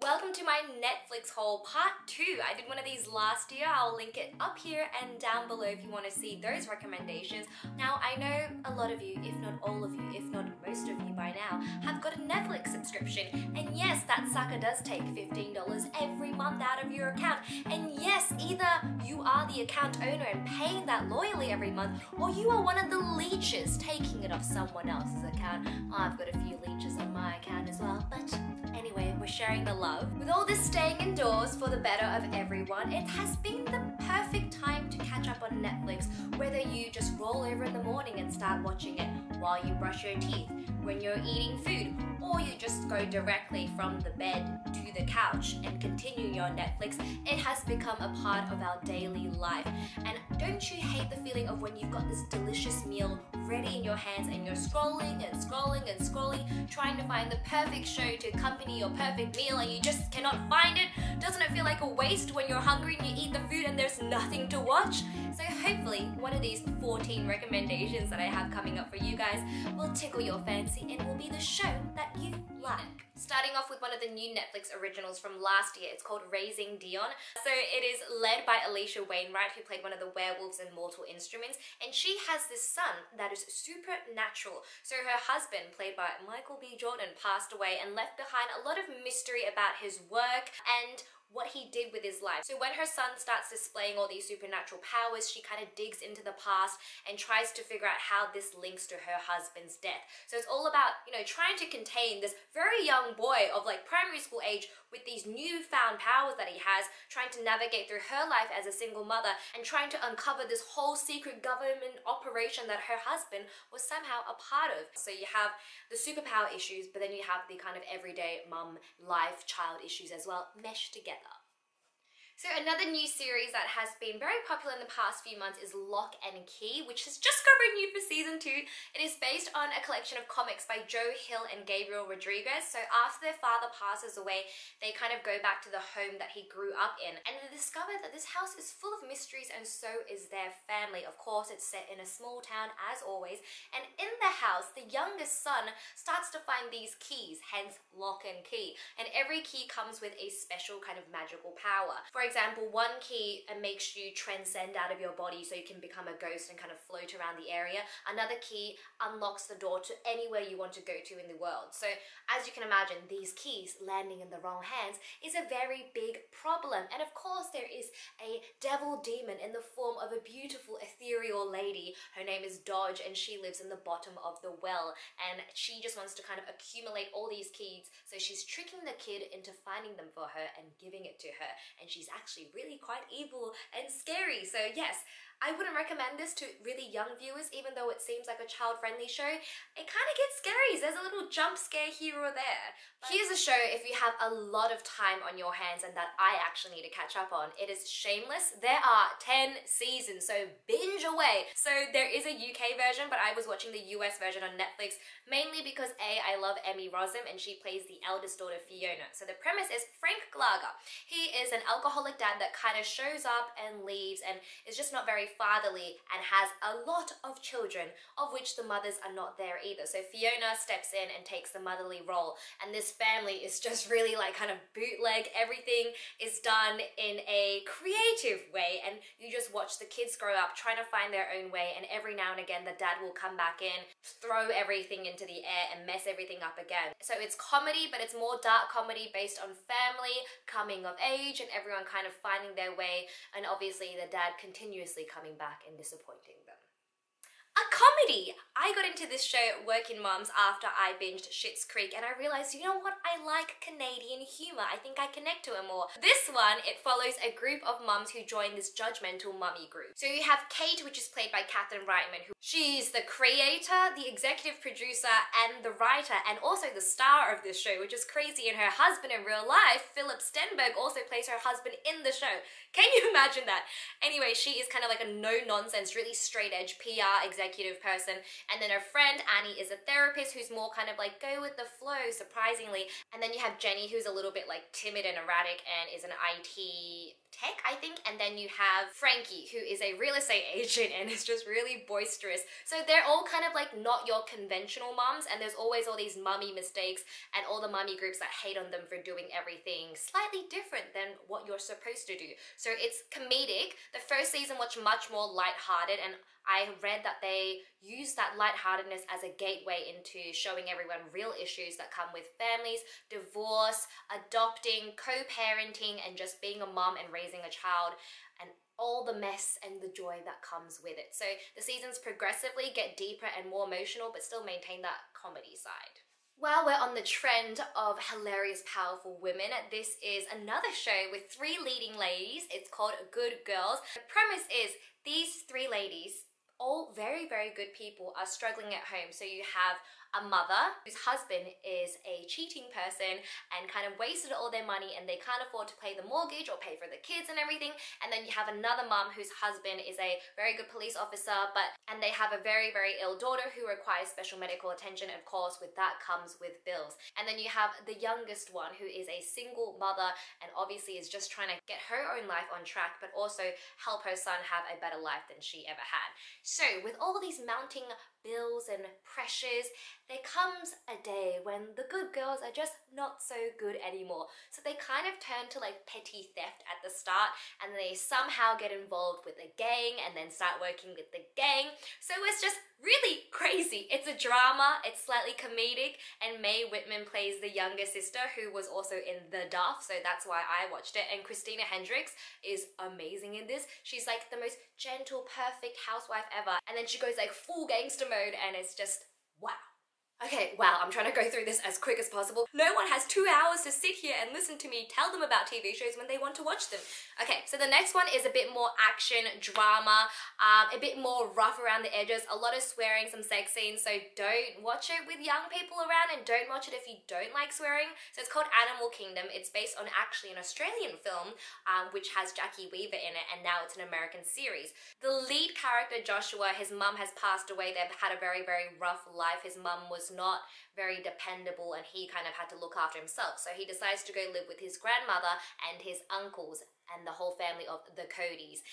Welcome to my Netflix haul part 2. I did one of these last year. I'll link it up here and down below if you want to see those recommendations. Now, I know a lot of you, if not all of you, if not most of you by now, have got a Netflix subscription. And yes, that sucker does take $15 every month out of your account. And yes, either you are the account owner and paying that loyally every month, or you are one of the leeches taking it off someone else's account. I've got a few leeches on my account as well, but anyway, we're sharing the love. With all this staying indoors for the better of everyone, it has been the perfect time to catch up on Netflix, whether you just roll over in the morning and start watching it while you brush your teeth, when you're eating food, or you just go directly from the bed to the couch and continue your Netflix. It has become a part of our daily life. And don't you hate the feeling of when you've got this delicious meal ready in your hands and you're scrolling and scrolling and scrolling, trying to find the perfect show to accompany your perfect meal and you just cannot find it? Doesn't it feel like a waste when you're hungry and you eat the food and there's nothing to watch? So hopefully one of these 14 recommendations that I have coming up for you guys will tickle your fancy and will be the show that you like. Starting off with one of the new Netflix originals from last year, it's called Raising Dion. So it is led by Alicia Wainwright, who played one of the werewolves in Mortal Instruments, and she has this son that is supernatural. So her husband, played by Michael B. Jordan, passed away and left behind a lot of mystery about his work and what he did with his life. So when her son starts displaying all these supernatural powers, she kind of digs into the past and tries to figure out how this links to her husband's death. So it's all about, trying to contain this very young boy of like primary school age with these newfound powers that he has, trying to navigate through her life as a single mother and trying to uncover this whole secret government operation that her husband was somehow a part of. So you have the superpower issues, but then you have the kind of everyday mum life child issues as well meshed together. So another new series that has been very popular in the past few months is Lock and Key, which has just got renewed for season 2. It is based on a collection of comics by Joe Hill and Gabriel Rodriguez. So after their father passes away, they kind of go back to the home that he grew up in, and they discover that this house is full of mysteries, and so is their family. Of course, it's set in a small town as always, and in the house, the youngest son starts to find these keys, hence Lock and Key, and every key comes with a special kind of magical power. For example, one key makes you transcend out of your body so you can become a ghost and kind of float around the area. Another key unlocks the door to anywhere you want to go to in the world. So as you can imagine, these keys landing in the wrong hands is a very big problem. And of course there is a devil demon in the form of a beautiful ethereal lady. Her name is Dodge and she lives in the bottom of the well, and she just wants to kind of accumulate all these keys. So she's tricking the kid into finding them for her and giving it to her, and she's actually really quite evil and scary. So yes, I wouldn't recommend this to really young viewers, even though it seems like a child-friendly show. It kind of gets scary. There's a little jump scare here or there. But here's a show if you have a lot of time on your hands and that I actually need to catch up on. It is Shameless. There are 10 seasons, so binge away. So there is a UK version, but I was watching the US version on Netflix, mainly because A, I love Emmy Rossum and she plays the eldest daughter Fiona. So the premise is Frank Glager. He is an alcoholic dad that kind of shows up and leaves and is just not very fatherly and has a lot of children, of which the mothers are not there either. So Fiona steps in and takes the motherly role, and this family is just really like kind of bootleg. Everything is done in a creative way, and you just watch the kids grow up trying to find their own way, and every now and again the dad will come back in, throw everything into the air and mess everything up again. So it's comedy, but it's more dark comedy based on family, coming of age, and everyone kind of finding their way, and obviously the dad continuously coming back and disappointing them. A comedy! I got into this show, Working Moms, after I binged Schitt's Creek, and I realized, you know what, I like Canadian humor. I think I connect to it more. This one, it follows a group of mums who join this judgmental mummy group. So you have Kate, which is played by Catherine Reitman, who she's the creator, the executive producer, and the writer, and also the star of this show, which is crazy. And her husband in real life, Philip Stenberg, also plays her husband in the show. Can you imagine that? Anyway, she is kind of like a no-nonsense, really straight-edge PR executive person, And then her friend Annie is a therapist who's more kind of like go with the flow, surprisingly. And then you have Jenny, who's a little bit like timid and erratic and is an IT tech, I think. And then you have Frankie, who is a real estate agent and is just really boisterous. So they're all kind of like not your conventional mums, and there's always all these mummy mistakes and all the mummy groups that hate on them for doing everything slightly different than what you're supposed to do. So it's comedic. The first season was much more lighthearted, and I read that they use that lightheartedness as a gateway into showing everyone real issues that come with families, divorce, adopting, co-parenting, and just being a mom and raising a child, and all the mess and the joy that comes with it. So the seasons progressively get deeper and more emotional, but still maintain that comedy side. While we're on the trend of hilarious, powerful women, this is another show with 3 leading ladies. It's called Good Girls. The premise is these 3 ladies, all very, very good people, are struggling at home. So you have a mother whose husband is a cheating person and kind of wasted all their money, and they can't afford to pay the mortgage or pay for the kids and everything. And then you have another mom whose husband is a very good police officer, and they have a very, very ill daughter who requires special medical attention. Of course, with that comes with bills. And then you have the youngest one who is a single mother and obviously is just trying to get her own life on track, but also help her son have a better life than she ever had. So with all these mounting bills and pressures, there comes a day when the good girls are just not so good anymore. So they kind of turn to like petty theft at the start, and they somehow get involved with a gang and then start working with the gang. So it's just really crazy. It's a drama, it's slightly comedic, and Mae Whitman plays the younger sister who was also in The Duff, so that's why I watched it. And Christina Hendricks is amazing in this. She's like the most gentle, perfect housewife ever, and then she goes like full gangster mode, and it's just wow. Okay, wow, I'm trying to go through this as quick as possible. No one has 2 hours to sit here and listen to me tell them about TV shows when they want to watch them. Okay, so the next one is a bit more action, drama, a bit more rough around the edges, a lot of swearing, some sex scenes, so don't watch it with young people around, and don't watch it if you don't like swearing. So it's called Animal Kingdom. It's based on actually an Australian film, which has Jackie Weaver in it, and now it's an American series. The lead character, Joshua, his mum has passed away. They've had a very, very rough life. His mum was not very dependable, and he kind of had to look after himself. So he decides to go live with his grandmother and his uncles and the whole family of the Codys.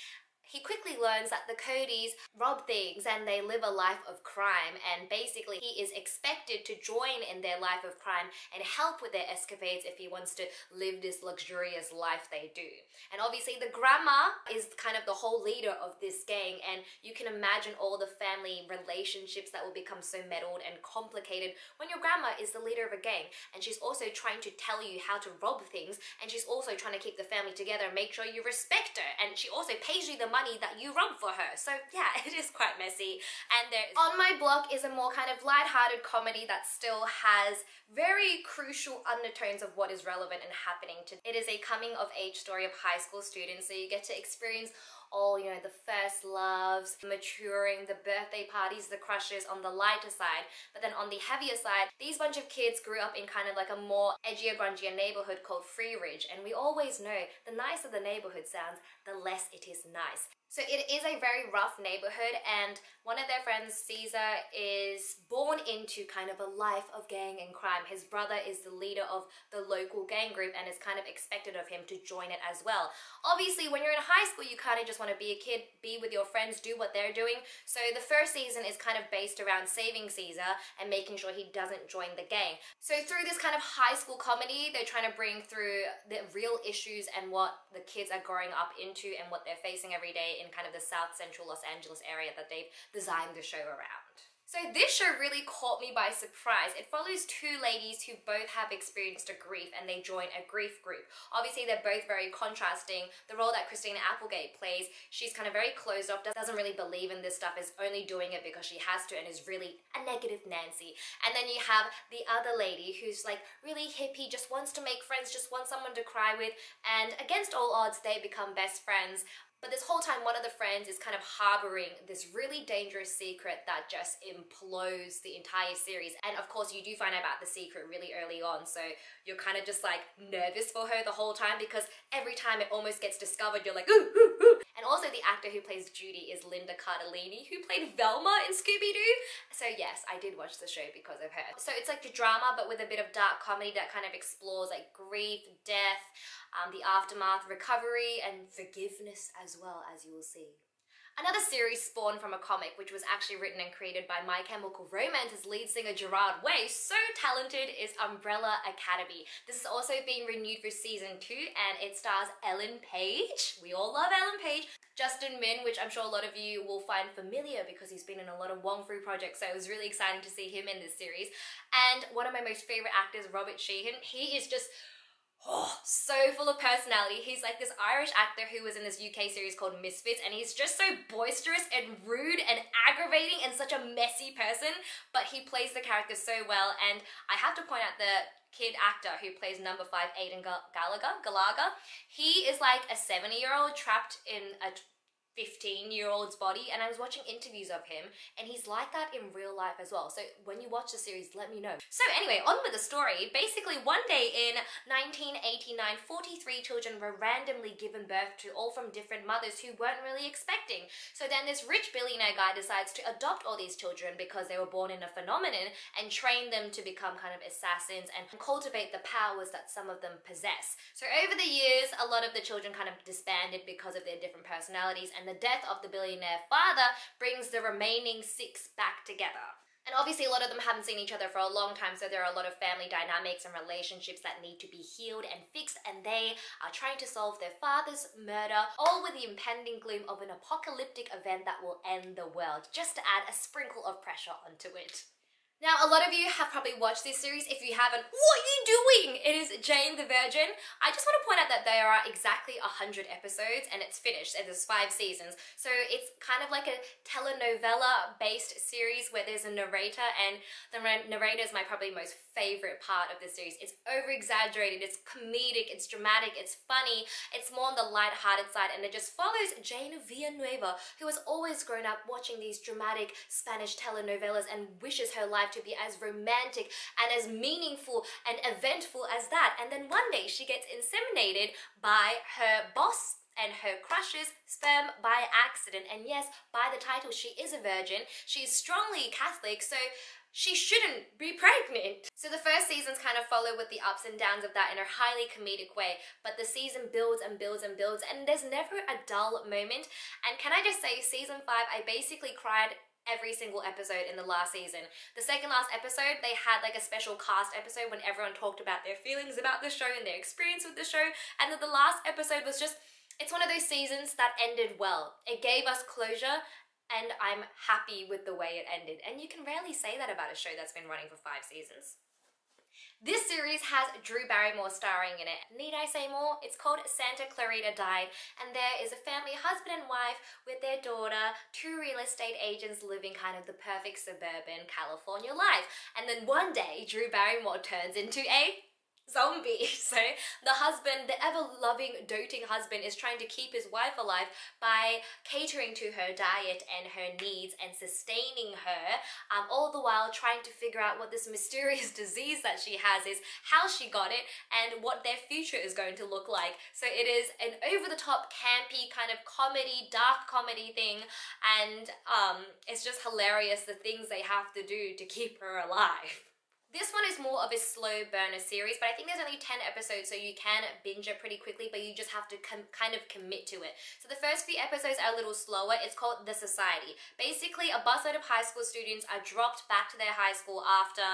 He quickly learns that the Codys rob things and they live a life of crime, and basically he is expected to join in their life of crime and help with their escapades if he wants to live this luxurious life they do. And obviously the grandma is kind of the whole leader of this gang, and you can imagine all the family relationships that will become so muddled and complicated when your grandma is the leader of a gang, and she's also trying to tell you how to rob things, and she's also trying to keep the family together and make sure you respect her, and she also pays you the money that you rob for her. So yeah, it is quite messy. And there's On My Block is a more kind of light-hearted comedy that still has very crucial undertones of what is relevant and happening to. It is a coming of age story of high school students, so you get to experience all, you know, the first loves, maturing, the birthday parties, the crushes on the lighter side. But then on the heavier side, these bunch of kids grew up in kind of like a more edgier, grungier neighborhood called Free Ridge, and we always know the nicer the neighborhood sounds, the less it is nice. So it is a very rough neighborhood, and one of their friends, Caesar, is born into kind of a life of gang and crime. His brother is the leader of the local gang group and is kind of expected of him to join it as well. Obviously, when you're in high school, you kind of just want to be a kid, be with your friends, do what they're doing. So the first season is kind of based around saving Caesar and making sure he doesn't join the gang. So through this kind of high school comedy, they're trying to bring through the real issues and what the kids are growing up into and what they're facing every day in kind of the South Central Los Angeles area that they've designed the show around. So this show really caught me by surprise. It follows 2 ladies who both have experienced a grief, and they join a grief group. Obviously, they're both very contrasting. The role that Christina Applegate plays, she's kind of very closed off, doesn't really believe in this stuff, is only doing it because she has to, and is really a negative Nancy. And then you have the other lady who's like really hippie, just wants to make friends, just wants someone to cry with, and against all odds, they become best friends. But this whole time, one of the friends is kind of harboring this really dangerous secret that just implodes the entire series. And of course, you do find out about the secret really early on, so you're kind of just like nervous for her the whole time, because every time it almost gets discovered, you're like, ooh, ooh, And also the actor who plays Judy is Linda Cardellini, who played Velma in Scooby-Doo. So yes, I did watch the show because of her. So it's like a drama but with a bit of dark comedy that kind of explores like grief, death, the aftermath, recovery, and forgiveness as well, as you will see. Another series spawned from a comic, which was actually written and created by My Chemical Romance's lead singer Gerard Way, so talented, is Umbrella Academy. This is also being renewed for season 2 and it stars Ellen Page. We all love Ellen Page. Justin Min, which I'm sure a lot of you will find familiar because he's been in a lot of Wong Fu projects, so it was really exciting to see him in this series. And one of my most favorite actors, Robert Sheehan, he is just so full of personality. He's like this Irish actor who was in this UK series called Misfits, and he's just so boisterous and rude and aggravating and such a messy person, but he plays the character so well. And I have to point out the kid actor who plays number 5, Aidan Gallagher. He is like a 70-year-old trapped in a 15-year-old's body, and I was watching interviews of him and he's like that in real life as well. So when you watch the series, let me know. So anyway, on with the story. Basically, one day in 1989, 43 children were randomly given birth to, all from different mothers who weren't really expecting. So then this rich billionaire guy decides to adopt all these children because they were born in a phenomenon and train them to become kind of assassins and cultivate the powers that some of them possess. So over the years, a lot of the children kind of disbanded because of their different personalities, and the death of the billionaire father brings the remaining 6 back together. And obviously a lot of them haven't seen each other for a long time, so there are a lot of family dynamics and relationships that need to be healed and fixed, and they are trying to solve their father's murder, all with the impending gloom of an apocalyptic event that will end the world, just to add a sprinkle of pressure onto it. Now, a lot of you have probably watched this series. If you haven't, what are you doing? It is Jane the Virgin. I just want to point out that there are exactly 100 episodes and it's finished, and there's 5 seasons. So it's kind of like a telenovela-based series where there's a narrator, and the narrator is my probably most favorite part of the series. It's over-exaggerated, it's comedic, it's dramatic, it's funny, it's more on the light-hearted side, and it just follows Jane Villanueva, who has always grown up watching these dramatic Spanish telenovelas and wishes her life to be as romantic and as meaningful and eventful as that. And then one day she gets inseminated by her boss and her crush's sperm by accident. And yes, by the title, she is a virgin. She is strongly Catholic, so she shouldn't be pregnant. So the first seasons kind of follow with the ups and downs of that in a highly comedic way, but the season builds and builds and builds, and there's never a dull moment. And can I just say, season 5, I basically cried every single episode in the last season. The second last episode, they had like a special cast episode when everyone talked about their feelings about the show and their experience with the show, and then the last episode was just, it's one of those seasons that ended well. It gave us closure, and I'm happy with the way it ended. And you can rarely say that about a show that's been running for 5 seasons. This series has Drew Barrymore starring in it. Need I say more? It's called Santa Clarita Died, and there is a family, husband and wife, with their daughter, 2 real estate agents living kind of the perfect suburban California life. And then one day, Drew Barrymore turns into a zombie. So the husband, the ever-loving, doting husband, is trying to keep his wife alive by catering to her diet and her needs and sustaining her, all the while trying to figure out what this mysterious disease that she has is, how she got it, and what their future is going to look like. So it is an over-the-top, campy kind of comedy, dark comedy thing, and it's just hilarious the things they have to do to keep her alive. This one is more of a slow burner series, but I think there's only 10 episodes, so you can binge it pretty quickly, but you just have to kind of commit to it. So the first few episodes are a little slower. It's called The Society. Basically, a busload of high school students are dropped back to their high school after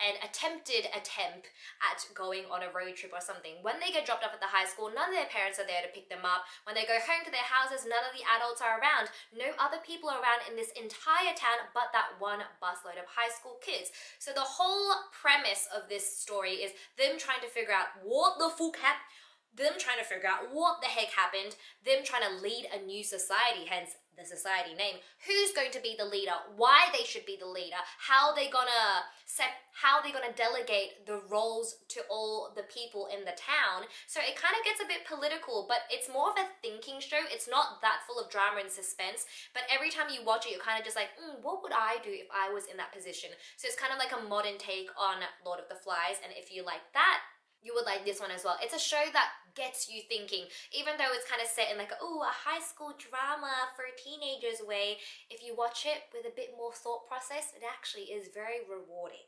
an attempted attempt at going on a road trip or something. When they get dropped off at the high school, none of their parents are there to pick them up. When they go home to their houses, none of the adults are around. No other people are around in this entire town but that one busload of high school kids. So the whole premise of this story is them trying to figure out what the fuck happened, them trying to figure out what the heck happened, them trying to lead a new society, hence the society name, who's going to be the leader, why they should be the leader, how they gonna delegate the roles to all the people in the town. So it kind of gets a bit political, but it's more of a thinking show. It's not that full of drama and suspense, but every time you watch it, you're kind of just like, what would I do if I was in that position? So it's kind of like a modern take on Lord of the Flies, and if you like that, you would like this one as well. It's a show that gets you thinking, even though it's kind of set in like, oh, a high school drama for teenagers way. If you watch it with a bit more thought process, it actually is very rewarding.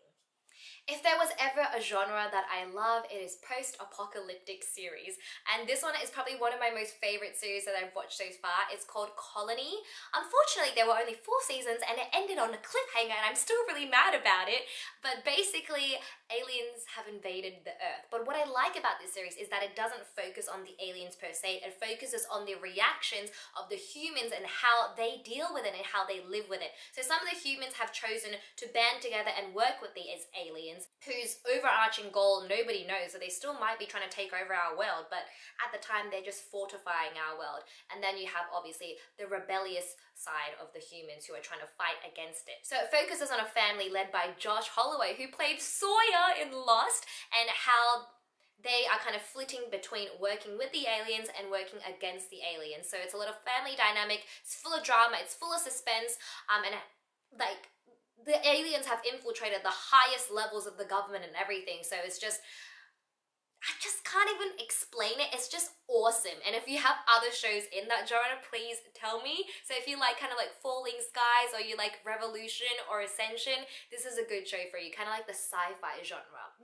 If there was ever a genre that I love, it is post-apocalyptic series. And this one is probably one of my most favorite series that I've watched so far. It's called Colony. Unfortunately, there were only 4 seasons and it ended on a cliffhanger and I'm still really mad about it. But basically, aliens have invaded the Earth. But what I like about this series is that it doesn't focus on the aliens per se. It focuses on the reactions of the humans and how they deal with it and how they live with it. So some of the humans have chosen to band together and work with these aliens, whose overarching goal nobody knows, so they still might be trying to take over our world, but at the time they're just fortifying our world. And then you have obviously the rebellious side of the humans who are trying to fight against it. So it focuses on a family led by Josh Holloway, who played Sawyer in Lost, and how they are kind of flitting between working with the aliens and working against the aliens. So it's a lot of family dynamic, it's full of drama, it's full of suspense, and like, the aliens have infiltrated the highest levels of the government and everything, so it's just, I just can't even explain it. It's just awesome. And if you have other shows in that genre, please tell me. So if you like kind of like Falling Skies, or you like Revolution or Ascension, this is a good show for you, kind of like the sci-fi genre.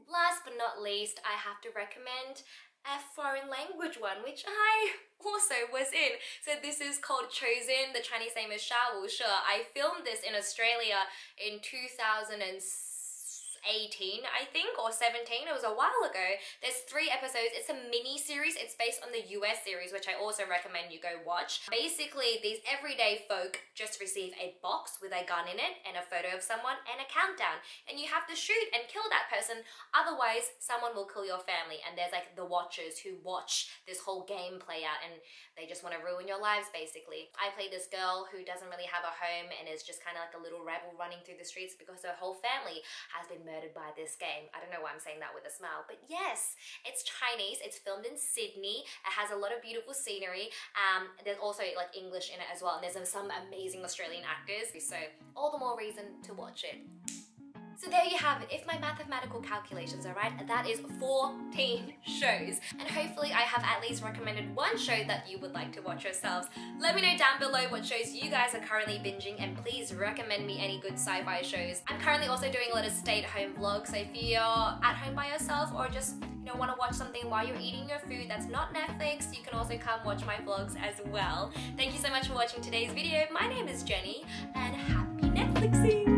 Last but not least, I have to recommend a foreign language one, which I also was in. So this is called Chosen. The Chinese name is 沙无社. I filmed this in Australia in 2018, I think, or 17. It was a while ago. There's 3 episodes. It's a mini series. It's based on the US series, which I also recommend you go watch. Basically, these everyday folk just receive a box with a gun in it and a photo of someone and a countdown, and you have to shoot and kill that person, otherwise someone will kill your family. And there's like the watchers who watch this whole game play out, and they just want to ruin your lives basically. I play this girl who doesn't really have a home and is just kind of like a little rebel running through the streets because her whole family has been murdered by this game. I don't know why I'm saying that with a smile, but yes, it's Chinese. It's filmed in Sydney. It has a lot of beautiful scenery. There's also like English in it as well, and there's some amazing Australian actors, so all the more reason to watch it. So there you have it. If my mathematical calculations are right, that is 14 shows. And hopefully I have at least recommended one show that you would like to watch yourselves. Let me know down below what shows you guys are currently binging, and please recommend me any good sci-fi shows. I'm currently also doing a lot of stay-at-home vlogs, so if you're at home by yourself or just want to watch something while you're eating your food that's not Netflix, you can also come watch my vlogs as well. Thank you so much for watching today's video. My name is Jenny, and happy Netflixing!